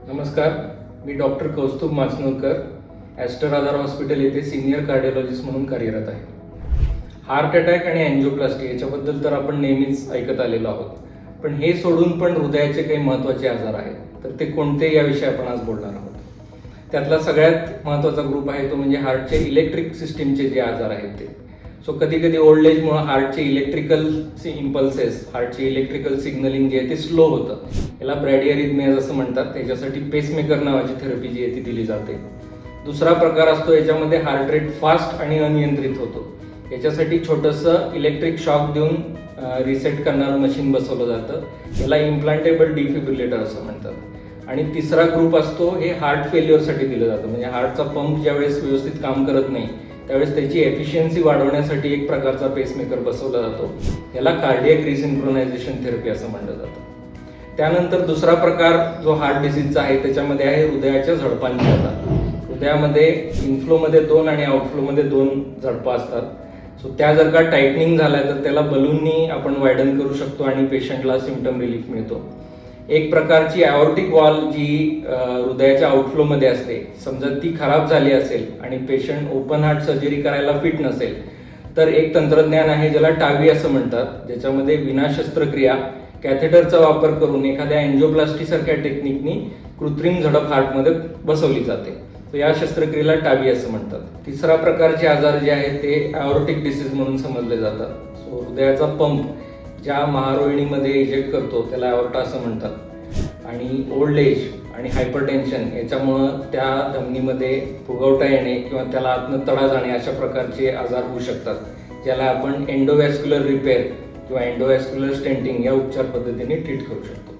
नमस्कार, मी doctor Kaustubh माचनूरकर, aster आधार hospital येथे senior cardiologist म्हणून कार्यरत आहे. हार्ट अटॅक आणि अँजिओप्लास्टी याच्याबद्दल तर आपण नेहमीच ऐकत आलेलो आहोत, पण हे सोडून पण हृदयाचे काही महत्त्वाचे आजार आहेत. तर ते कोणते याविषयी आपण आज बोलणार आहोत. त्यातला सगळ्यात महत्त्वाचा ग्रुप आहे तो म्हणजे हार्टचे इलेक्ट्रिक सिस्टीमचे जे आजार आहेत ते. सो कधी कधी ओल्ड एजमुळे हार्टचे इलेक्ट्रिकल इम्पल्सेस, हार्टचे इलेक्ट्रिकल सिग्नलिंग जे आहे ते स्लो होतं. याला ब्रॅडिअरिथमियाज असं म्हणतात. त्याच्यासाठी पेसमेकर नावाची थेरपी जी आहे ती दिली जाते. दुसरा प्रकार असतो याच्यामध्ये हार्ट रेट फास्ट आणि अनियंत्रित होतो. याच्यासाठी छोटंसं इलेक्ट्रिक शॉक देऊन रिसेट करणारं मशीन बसवलं जातं. याला इम्प्लांटेबल डिफिब्रिलेटर असं म्हणतात. आणि तिसरा ग्रुप असतो हे हार्ट फेल्युअरसाठी दिलं जातं. म्हणजे हार्टचा पंप ज्यावेळेस व्यवस्थित काम करत नाही त्यावेळेस त्याची एफिशियन्सी वाढवण्यासाठी एक प्रकारचा पेसमेकर बसवला जातो. याला कार्डियक रिसिंक्रोनायझेशन थेरपी असं म्हणलं जातं. त्यानंतर दुसरा प्रकार जो हार्ट डिसीजचा आहे त्याच्यामध्ये आहे हृदयाच्या झडपांची आजार. हृदयामध्ये इनफ्लोमध्ये 2 आणि आउटफ्लोमध्ये 2 झडपा असतात. सो त्या जर का टाईटनिंग झाल्या तर त्याला बलूननी आपण वायडन करू शकतो आणि पेशंटला सिम्पटम रिलीफ मिळतो. एक प्रकारची ॲओर्टिक वॉल जी हृदयाच्या आउटफ्लोमध्ये असते, समजा ती खराब झाली असेल आणि पेशंट ओपन हार्ट सर्जरी करायला फिट नसेल तर एक तंत्रज्ञान आहे ज्याला टावी असं म्हणतात, ज्याच्यामध्ये विना शस्त्रक्रिया कॅथेटरचा वापर करून एखाद्या अँजिओप्लास्टी सारख्या टेक्निकनी कृत्रिम झडप हार्टमध्ये बसवली जाते. तर या शस्त्रक्रियेला टावी असं म्हणतात. तिसरा प्रकारचे आजार जे आहेत ते ॲओर्टिक डिसीज म्हणून समजले जातात. सो हृदयाचा पंप ज्या महारोहिणीमध्ये इजेक्ट करतो त्याला ॲओर्टा असं म्हणतात. आणि ओल्ड एज आणि हायपरटेन्शन याच्यामुळं त्या धमनीमध्ये फुगवटा येणे किंवा त्याला आतनं तडा जाणे अशा प्रकारचे आजार होऊ शकतात, ज्याला आपण एंडोव्हॅस्क्युलर रिपेअर किंवा एंडोव्हॅस्क्युलर स्टेंटिंग या उपचार पद्धतीने ट्रीट करू शकतो.